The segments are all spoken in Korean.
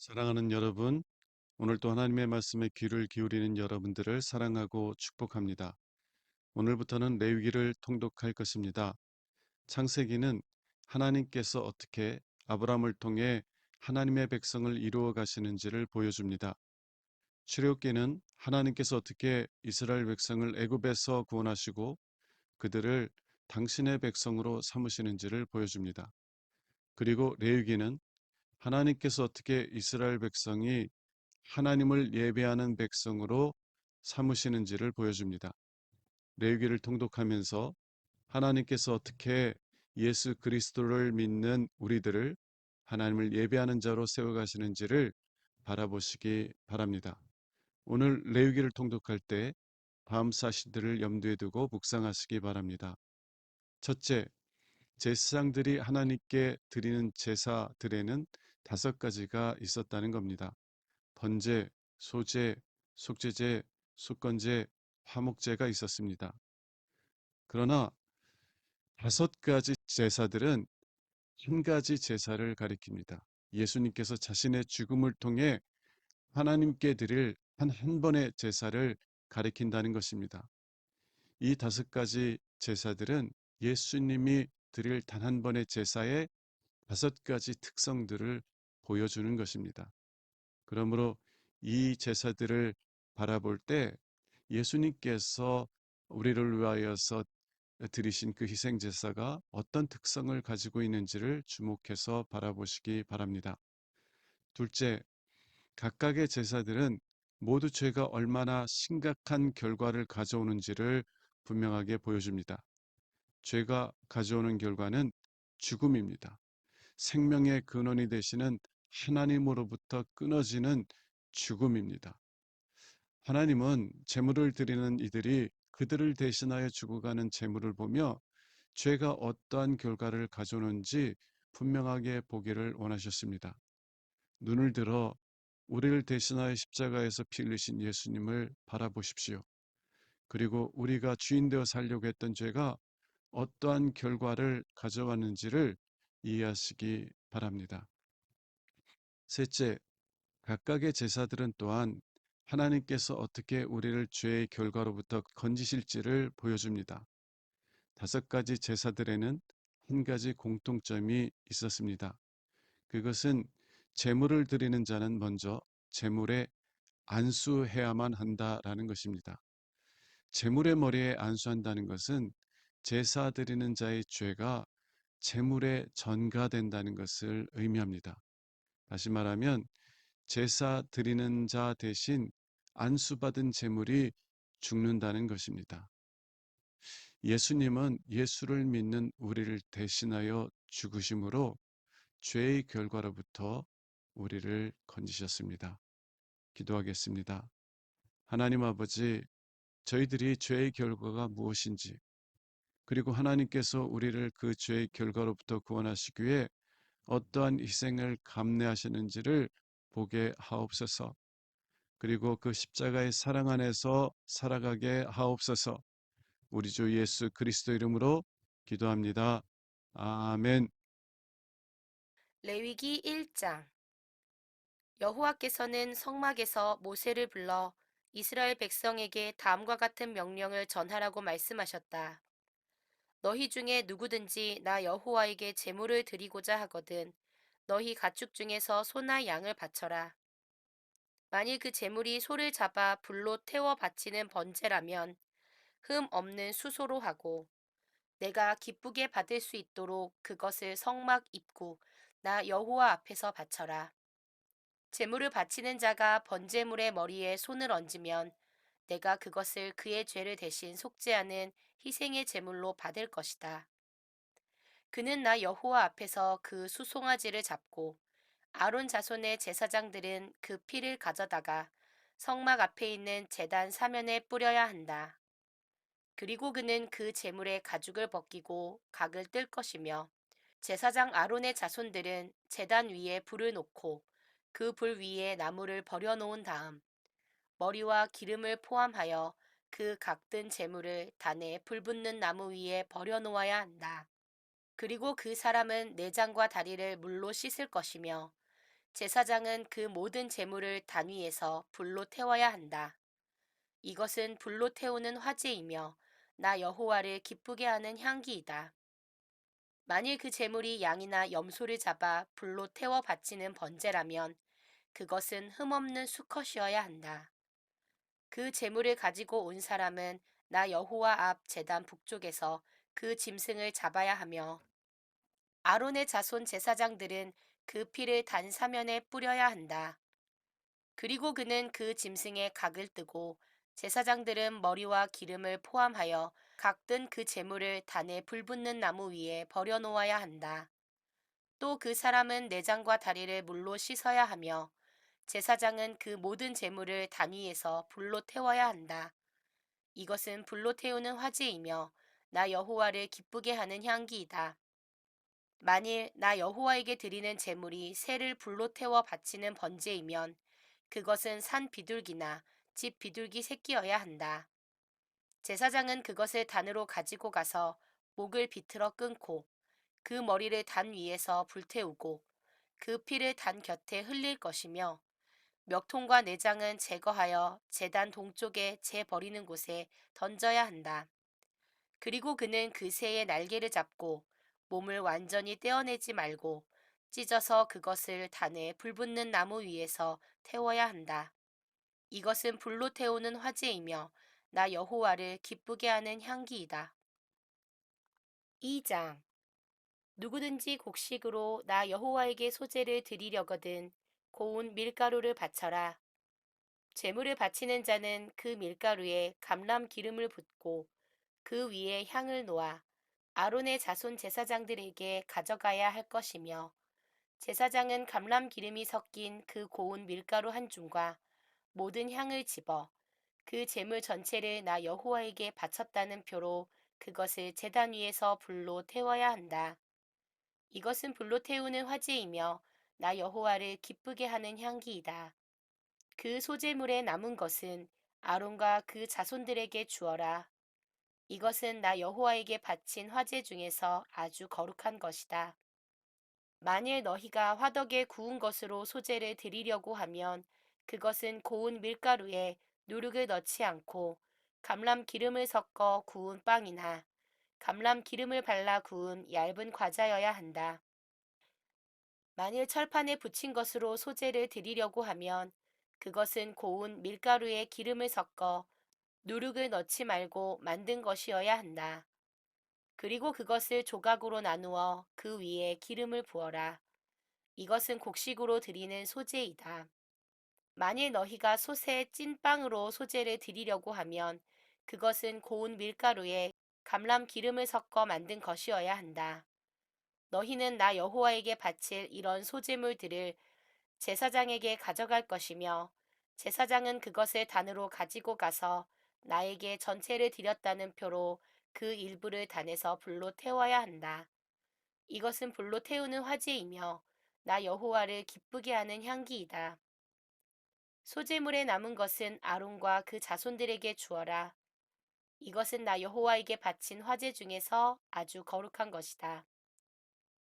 사랑하는 여러분, 오늘도 하나님의 말씀에 귀를 기울이는 여러분들을 사랑하고 축복합니다. 오늘부터는 레위기를 통독할 것입니다. 창세기는 하나님께서 어떻게 아브라함을 통해 하나님의 백성을 이루어 가시는지를 보여줍니다. 출애굽기는 하나님께서 어떻게 이스라엘 백성을 애굽에서 구원하시고 그들을 당신의 백성으로 삼으시는지를 보여줍니다. 그리고 레위기는 하나님께서 어떻게 이스라엘 백성이 하나님을 예배하는 백성으로 삼으시는지를 보여줍니다. 레위기를 통독하면서 하나님께서 어떻게 예수 그리스도를 믿는 우리들을 하나님을 예배하는 자로 세워가시는지를 바라보시기 바랍니다. 오늘 레위기를 통독할 때 다음 사실들을 염두에 두고 묵상하시기 바랍니다. 첫째, 제사장들이 하나님께 드리는 제사들에는 5가지가 있었다는 겁니다. 번제, 소제, 속죄제, 속건제, 화목제가 있었습니다. 그러나 5가지 제사들은 한 가지 제사를 가리킵니다. 예수님께서 자신의 죽음을 통해 하나님께 드릴 한 번의 제사를 가리킨다는 것입니다. 이 5가지 제사들은 예수님이 드릴 단 한 번의 제사의 5가지 특성들을 보여주는 것입니다. 그러므로 이 제사들을 바라볼 때 예수님께서 우리를 위하여서 드리신 그 희생 제사가 어떤 특성을 가지고 있는지를 주목해서 바라보시기 바랍니다. 둘째, 각각의 제사들은 모두 죄가 얼마나 심각한 결과를 가져오는지를 분명하게 보여줍니다. 죄가 가져오는 결과는 죽음입니다. 생명의 근원이 되시는 하나님으로부터 끊어지는 죽음입니다. 하나님은 제물을 드리는 이들이 그들을 대신하여 죽어가는 제물을 보며 죄가 어떠한 결과를 가져오는지 분명하게 보기를 원하셨습니다. 눈을 들어 우리를 대신하여 십자가에서 피 흘리신 예수님을 바라보십시오. 그리고 우리가 주인 되어 살려고 했던 죄가 어떠한 결과를 가져왔는지를 이해하시기 바랍니다. 셋째, 각각의 제사들은 또한 하나님께서 어떻게 우리를 죄의 결과로부터 건지실지를 보여줍니다. 5가지 제사들에는 한 가지 공통점이 있었습니다. 그것은 제물을 드리는 자는 먼저 제물에 안수해야만 한다라는 것입니다. 제물의 머리에 안수한다는 것은 제사 드리는 자의 죄가 제물에 전가된다는 것을 의미합니다. 다시 말하면 제사 드리는 자 대신 안수받은 제물이 죽는다는 것입니다. 예수님은 예수를 믿는 우리를 대신하여 죽으심으로 죄의 결과로부터 우리를 건지셨습니다. 기도하겠습니다. 하나님 아버지, 저희들이 죄의 결과가 무엇인지, 그리고 하나님께서 우리를 그 죄의 결과로부터 구원하시기 위해 어떠한 희생을 감내하시는지를 보게 하옵소서. 그리고 그 십자가의 사랑 안에서 살아가게 하옵소서. 우리 주 예수 그리스도 이름으로 기도합니다. 아멘. 레위기 1장. 여호와께서는 성막에서 모세를 불러 이스라엘 백성에게 다음과 같은 명령을 전하라고 말씀하셨다. 너희 중에 누구든지 나 여호와에게 제물을 드리고자 하거든 너희 가축 중에서 소나 양을 바쳐라. 만일 그 제물이 소를 잡아 불로 태워 바치는 번제라면 흠 없는 수소로 하고 내가 기쁘게 받을 수 있도록 그것을 성막 입구 나 여호와 앞에서 바쳐라. 제물을 바치는 자가 번제물의 머리에 손을 얹으면 내가 그것을 그의 죄를 대신 속죄하는 희생의 제물로 받을 것이다. 그는 나 여호와 앞에서 그 수송아지를 잡고 아론 자손의 제사장들은 그 피를 가져다가 성막 앞에 있는 제단 사면에 뿌려야 한다. 그리고 그는 그 제물의 가죽을 벗기고 각을 뜰 것이며 제사장 아론의 자손들은 제단 위에 불을 놓고 그 불 위에 나무를 버려놓은 다음 머리와 기름을 포함하여 그 각든 제물을 단에 불 붙는 나무 위에 버려놓아야 한다. 그리고 그 사람은 내장과 다리를 물로 씻을 것이며 제사장은 그 모든 제물을 단 위에서 불로 태워야 한다. 이것은 불로 태우는 화제이며 나 여호와를 기쁘게 하는 향기이다. 만일 그 제물이 양이나 염소를 잡아 불로 태워 바치는 번제라면 그것은 흠없는 수컷이어야 한다. 그 제물을 가지고 온 사람은 나 여호와 앞 제단 북쪽에서 그 짐승을 잡아야 하며 아론의 자손 제사장들은 그 피를 단 사면에 뿌려야 한다. 그리고 그는 그 짐승의 각을 뜨고 제사장들은 머리와 기름을 포함하여 각 든 그 제물을 단에 불 붙는 나무 위에 버려 놓아야 한다. 또 그 사람은 내장과 다리를 물로 씻어야 하며 제사장은 그 모든 제물을 단 위에서 불로 태워야 한다. 이것은 불로 태우는 화제이며 나 여호와를 기쁘게 하는 향기이다. 만일 나 여호와에게 드리는 제물이 새를 불로 태워 바치는 번제이면 그것은 산 비둘기나 집 비둘기 새끼여야 한다. 제사장은 그것을 단으로 가지고 가서 목을 비틀어 끊고 그 머리를 단 위에서 불태우고 그 피를 단 곁에 흘릴 것이며 멱통과 내장은 제거하여 제단 동쪽에 재 버리는 곳에 던져야 한다. 그리고 그는 그 새의 날개를 잡고 몸을 완전히 떼어내지 말고 찢어서 그것을 단에 불 붙는 나무 위에서 태워야 한다. 이것은 불로 태우는 화제이며 나 여호와를 기쁘게 하는 향기이다. 2장. 누구든지 곡식으로 나 여호와에게 소제를 드리려거든 고운 밀가루를 바쳐라. 제물을 바치는 자는 그 밀가루에 감람 기름을 붓고 그 위에 향을 놓아 아론의 자손 제사장들에게 가져가야 할 것이며 제사장은 감람 기름이 섞인 그 고운 밀가루 한 줌과 모든 향을 집어 그 제물 전체를 나 여호와에게 바쳤다는 표로 그것을 제단 위에서 불로 태워야 한다. 이것은 불로 태우는 화제이며 나 여호와를 기쁘게 하는 향기이다. 그 소제물에 남은 것은 아론과 그 자손들에게 주어라. 이것은 나 여호와에게 바친 화제 중에서 아주 거룩한 것이다. 만일 너희가 화덕에 구운 것으로 소제를 드리려고 하면 그것은 고운 밀가루에 누룩을 넣지 않고 감람 기름을 섞어 구운 빵이나 감람 기름을 발라 구운 얇은 과자여야 한다. 만일 철판에 붙인 것으로 소제를 드리려고 하면 그것은 고운 밀가루에 기름을 섞어 누룩을 넣지 말고 만든 것이어야 한다. 그리고 그것을 조각으로 나누어 그 위에 기름을 부어라. 이것은 곡식으로 드리는 소제이다. 만일 너희가 솥에 찐빵으로 소제를 드리려고 하면 그것은 고운 밀가루에 감람 기름을 섞어 만든 것이어야 한다. 너희는 나 여호와에게 바칠 이런 소제물들을 제사장에게 가져갈 것이며 제사장은 그것을 단으로 가지고 가서 나에게 전체를 드렸다는 표로 그 일부를 단에서 불로 태워야 한다. 이것은 불로 태우는 화제이며 나 여호와를 기쁘게 하는 향기이다. 소제물에 남은 것은 아론과 그 자손들에게 주어라. 이것은 나 여호와에게 바친 화제 중에서 아주 거룩한 것이다.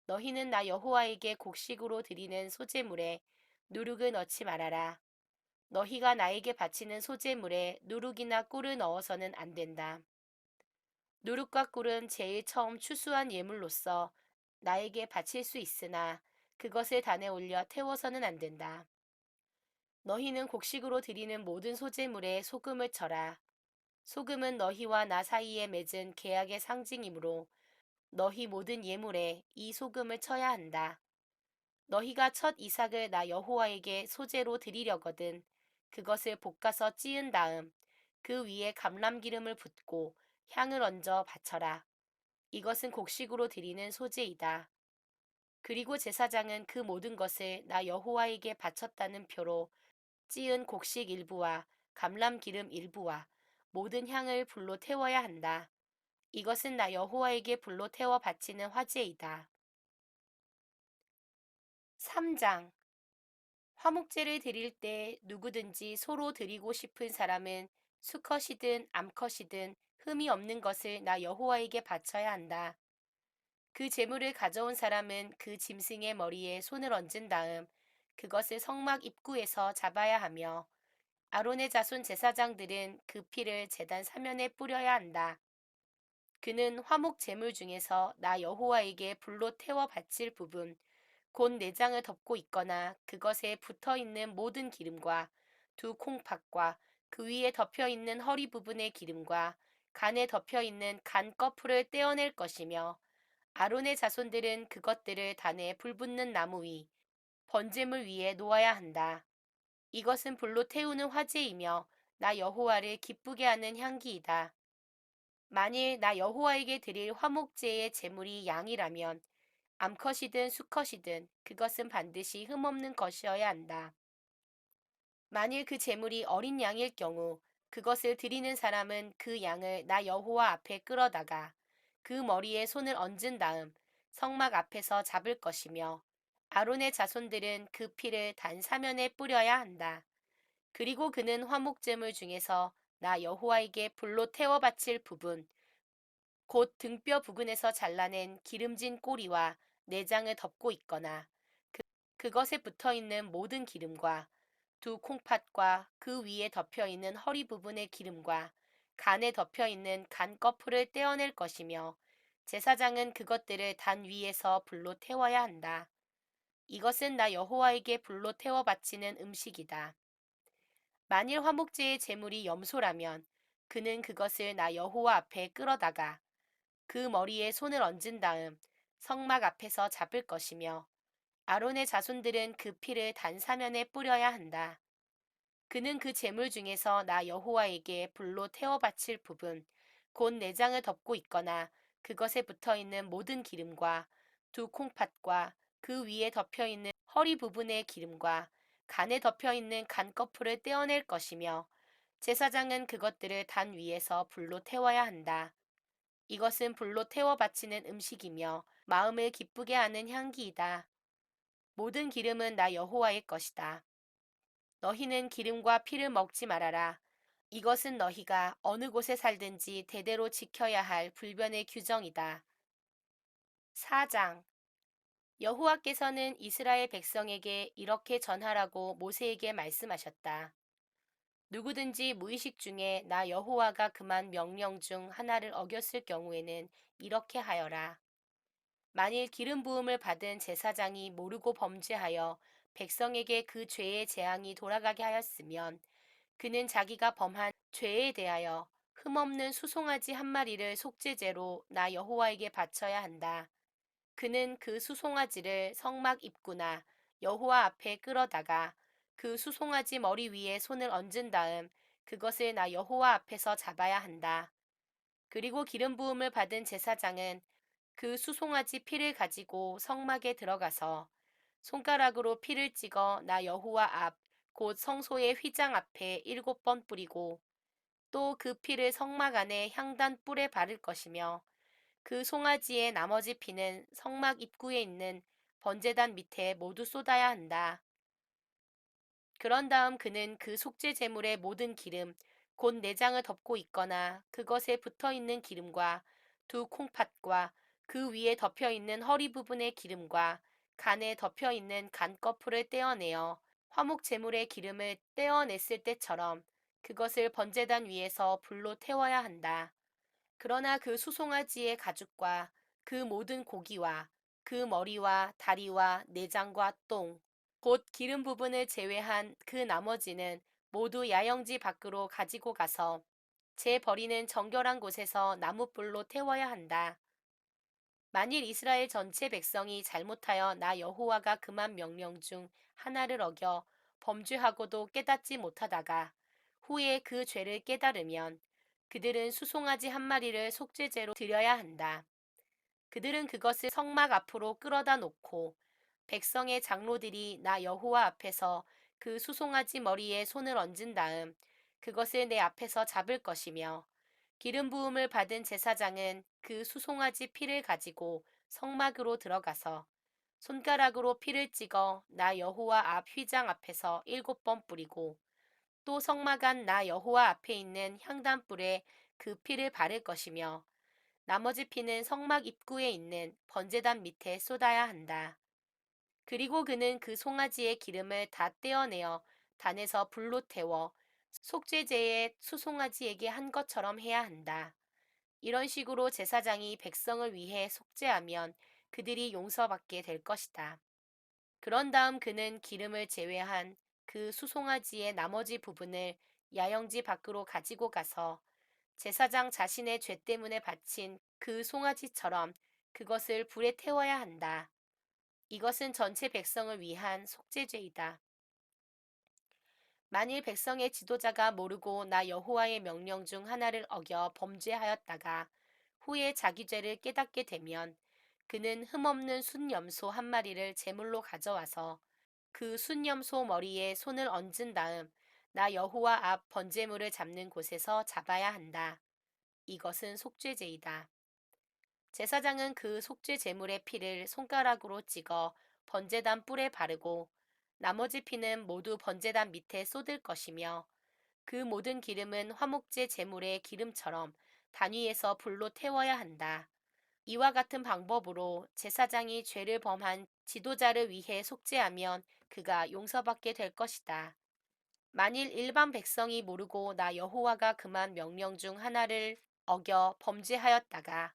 너희는 나 여호와에게 곡식으로 드리는 소제물에 누룩을 넣지 말아라. 너희가 나에게 바치는 소제물에 누룩이나 꿀을 넣어서는 안 된다. 누룩과 꿀은 제일 처음 추수한 예물로서 나에게 바칠 수 있으나 그것을 단에 올려 태워서는 안 된다. 너희는 곡식으로 드리는 모든 소제물에 소금을 쳐라. 소금은 너희와 나 사이에 맺은 계약의 상징이므로 너희 모든 예물에 이 소금을 쳐야 한다. 너희가 첫 이삭을 나 여호와에게 소제로 드리려거든 그것을 볶아서 찌은 다음 그 위에 감람기름을 붓고 향을 얹어 바쳐라. 이것은 곡식으로 드리는 소제이다. 그리고 제사장은 그 모든 것을 나 여호와에게 바쳤다는 표로 찌은 곡식 일부와 감람기름 일부와 모든 향을 불로 태워야 한다. 이것은 나 여호와에게 불로 태워 바치는 화제이다. 3장. 화목제를 드릴 때 누구든지 소로 드리고 싶은 사람은 수컷이든 암컷이든 흠이 없는 것을 나 여호와에게 바쳐야 한다. 그 제물을 가져온 사람은 그 짐승의 머리에 손을 얹은 다음 그것을 성막 입구에서 잡아야 하며 아론의 자손 제사장들은 그 피를 제단 사면에 뿌려야 한다. 그는 화목 제물 중에서 나 여호와에게 불로 태워 바칠 부분, 곧 내장을 덮고 있거나 그것에 붙어 있는 모든 기름과 두 콩팥과 그 위에 덮여 있는 허리 부분의 기름과 간에 덮여 있는 간 거풀을 떼어낼 것이며 아론의 자손들은 그것들을 단에 불붙는 나무 위, 번제물 위에 놓아야 한다. 이것은 불로 태우는 화제이며 나 여호와를 기쁘게 하는 향기이다. 만일 나 여호와에게 드릴 화목제의 제물이 양이라면 암컷이든 수컷이든 그것은 반드시 흠없는 것이어야 한다. 만일 그 제물이 어린 양일 경우 그것을 드리는 사람은 그 양을 나 여호와 앞에 끌어다가 그 머리에 손을 얹은 다음 성막 앞에서 잡을 것이며 아론의 자손들은 그 피를 단 사면에 뿌려야 한다. 그리고 그는 화목제물 중에서 나 여호와에게 불로 태워 바칠 부분 곧 등뼈 부근에서 잘라낸 기름진 꼬리와 내장을 덮고 있거나 그것에 붙어 있는 모든 기름과 두 콩팥과 그 위에 덮여 있는 허리 부분의 기름과 간에 덮여 있는 간 거풀을 떼어낼 것이며 제사장은 그것들을 단 위에서 불로 태워야 한다. 이것은 나 여호와에게 불로 태워 바치는 음식이다. 만일 화목제의 제물이 염소라면 그는 그것을 나 여호와 앞에 끌어다가 그 머리에 손을 얹은 다음 성막 앞에서 잡을 것이며 아론의 자손들은 그 피를 단 사면에 뿌려야 한다. 그는 그 제물 중에서 나 여호와에게 불로 태워 바칠 부분, 곧 내장을 덮고 있거나 그것에 붙어 있는 모든 기름과 두 콩팥과 그 위에 덮여 있는 허리 부분의 기름과 간에 덮여 있는 간꺼풀을 떼어낼 것이며 제사장은 그것들을 단 위에서 불로 태워야 한다. 이것은 불로 태워 바치는 음식이며 마음을 기쁘게 하는 향기이다. 모든 기름은 나 여호와의 것이다. 너희는 기름과 피를 먹지 말아라. 이것은 너희가 어느 곳에 살든지 대대로 지켜야 할 불변의 규정이다. 4장 여호와께서는 이스라엘 백성에게 이렇게 전하라고 모세에게 말씀하셨다. 누구든지 무의식 중에 나 여호와가 금한 명령 중 하나를 어겼을 경우에는 이렇게 하여라. 만일 기름 부음을 받은 제사장이 모르고 범죄하여 백성에게 그 죄의 재앙이 돌아가게 하였으면 그는 자기가 범한 죄에 대하여 흠없는 수송아지 한 마리를 속죄제로 나 여호와에게 바쳐야 한다. 그는 그 수송아지를 성막 입구나 여호와 앞에 끌어다가 그 수송아지 머리 위에 손을 얹은 다음 그것을 나 여호와 앞에서 잡아야 한다. 그리고 기름 부음을 받은 제사장은 그 수송아지 피를 가지고 성막에 들어가서 손가락으로 피를 찍어 나 여호와 앞, 곧 성소의 휘장 앞에 7번 뿌리고 또 그 피를 성막 안에 향단 뿔에 바를 것이며 그 송아지의 나머지 피는 성막 입구에 있는 번제단 밑에 모두 쏟아야 한다. 그런 다음 그는 그 속죄 제물의 모든 기름, 곧 내장을 덮고 있거나 그것에 붙어 있는 기름과 두 콩팥과 그 위에 덮여 있는 허리 부분의 기름과 간에 덮여 있는 간 거풀을 떼어내어 화목 제물의 기름을 떼어냈을 때처럼 그것을 번제단 위에서 불로 태워야 한다. 그러나 그 수송아지의 가죽과 그 모든 고기와 그 머리와 다리와 내장과 똥, 곧 기름 부분을 제외한 그 나머지는 모두 야영지 밖으로 가지고 가서 재 버리는 정결한 곳에서 나무불로 태워야 한다. 만일 이스라엘 전체 백성이 잘못하여 나 여호와가 금한 명령 중 하나를 어겨 범죄하고도 깨닫지 못하다가 후에 그 죄를 깨달으면 그들은 수송아지 한 마리를 속죄제로 드려야 한다. 그들은 그것을 성막 앞으로 끌어다 놓고 백성의 장로들이 나 여호와 앞에서 그 수송아지 머리에 손을 얹은 다음 그것을 내 앞에서 잡을 것이며 기름 부음을 받은 제사장은 그 수송아지 피를 가지고 성막으로 들어가서 손가락으로 피를 찍어 나 여호와 앞 휘장 앞에서 7번 뿌리고 또 성막 안 나 여호와 앞에 있는 향단불에 그 피를 바를 것이며 나머지 피는 성막 입구에 있는 번제단 밑에 쏟아야 한다. 그리고 그는 그 송아지의 기름을 다 떼어내어 단에서 불로 태워 속죄제의 수송아지에게 한 것처럼 해야 한다. 이런 식으로 제사장이 백성을 위해 속죄하면 그들이 용서받게 될 것이다. 그런 다음 그는 기름을 제외한 그 수송아지의 나머지 부분을 야영지 밖으로 가지고 가서 제사장 자신의 죄 때문에 바친 그 송아지처럼 그것을 불에 태워야 한다. 이것은 전체 백성을 위한 속죄죄이다. 만일 백성의 지도자가 모르고 나 여호와의 명령 중 하나를 어겨 범죄하였다가 후에 자기 죄를 깨닫게 되면 그는 흠없는 순염소 한 마리를 제물로 가져와서 그 순염소 머리에 손을 얹은 다음 나 여호와 앞 번제물을 잡는 곳에서 잡아야 한다. 이것은 속죄제이다. 제사장은 그 속죄 제물의 피를 손가락으로 찍어 번제단 뿔에 바르고 나머지 피는 모두 번제단 밑에 쏟을 것이며 그 모든 기름은 화목제 제물의 기름처럼 단위에서 불로 태워야 한다. 이와 같은 방법으로 제사장이 죄를 범한 지도자를 위해 속죄하면 그가 용서받게 될 것이다. 만일 일반 백성이 모르고 나 여호와가 금한 명령 중 하나를 어겨 범죄하였다가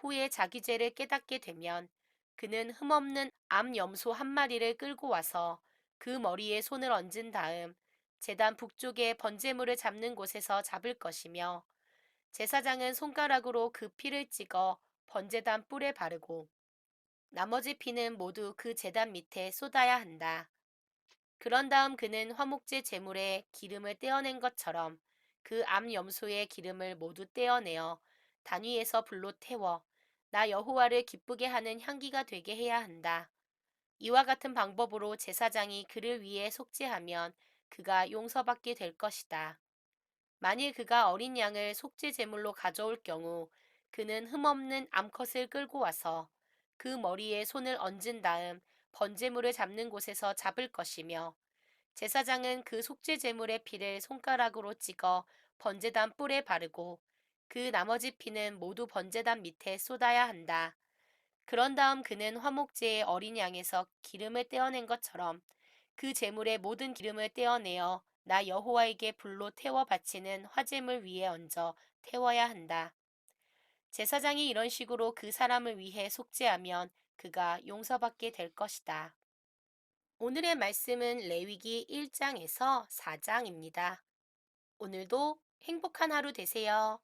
후에 자기 죄를 깨닫게 되면 그는 흠없는 암 염소 한 마리를 끌고 와서 그 머리에 손을 얹은 다음 제단 북쪽에 번제물을 잡는 곳에서 잡을 것이며 제사장은 손가락으로 그 피를 찍어 번제단 뿔에 바르고 나머지 피는 모두 그 제단 밑에 쏟아야 한다. 그런 다음 그는 화목제 제물에 기름을 떼어낸 것처럼 그 암 염소의 기름을 모두 떼어내어 단위에서 불로 태워 나 여호와를 기쁘게 하는 향기가 되게 해야 한다. 이와 같은 방법으로 제사장이 그를 위해 속죄하면 그가 용서받게 될 것이다. 만일 그가 어린 양을 속죄 제물로 가져올 경우 그는 흠없는 암컷을 끌고 와서 그 머리에 손을 얹은 다음 번제물을 잡는 곳에서 잡을 것이며 제사장은 그 속죄 제물의 피를 손가락으로 찍어 번제단 뿔에 바르고 그 나머지 피는 모두 번제단 밑에 쏟아야 한다. 그런 다음 그는 화목제의 어린 양에서 기름을 떼어낸 것처럼 그 제물의 모든 기름을 떼어내어 나 여호와에게 불로 태워 바치는 화제물 위에 얹어 태워야 한다. 제사장이 이런 식으로 그 사람을 위해 속죄하면 그가 용서받게 될 것이다. 오늘의 말씀은 레위기 1장에서 4장입니다. 오늘도 행복한 하루 되세요.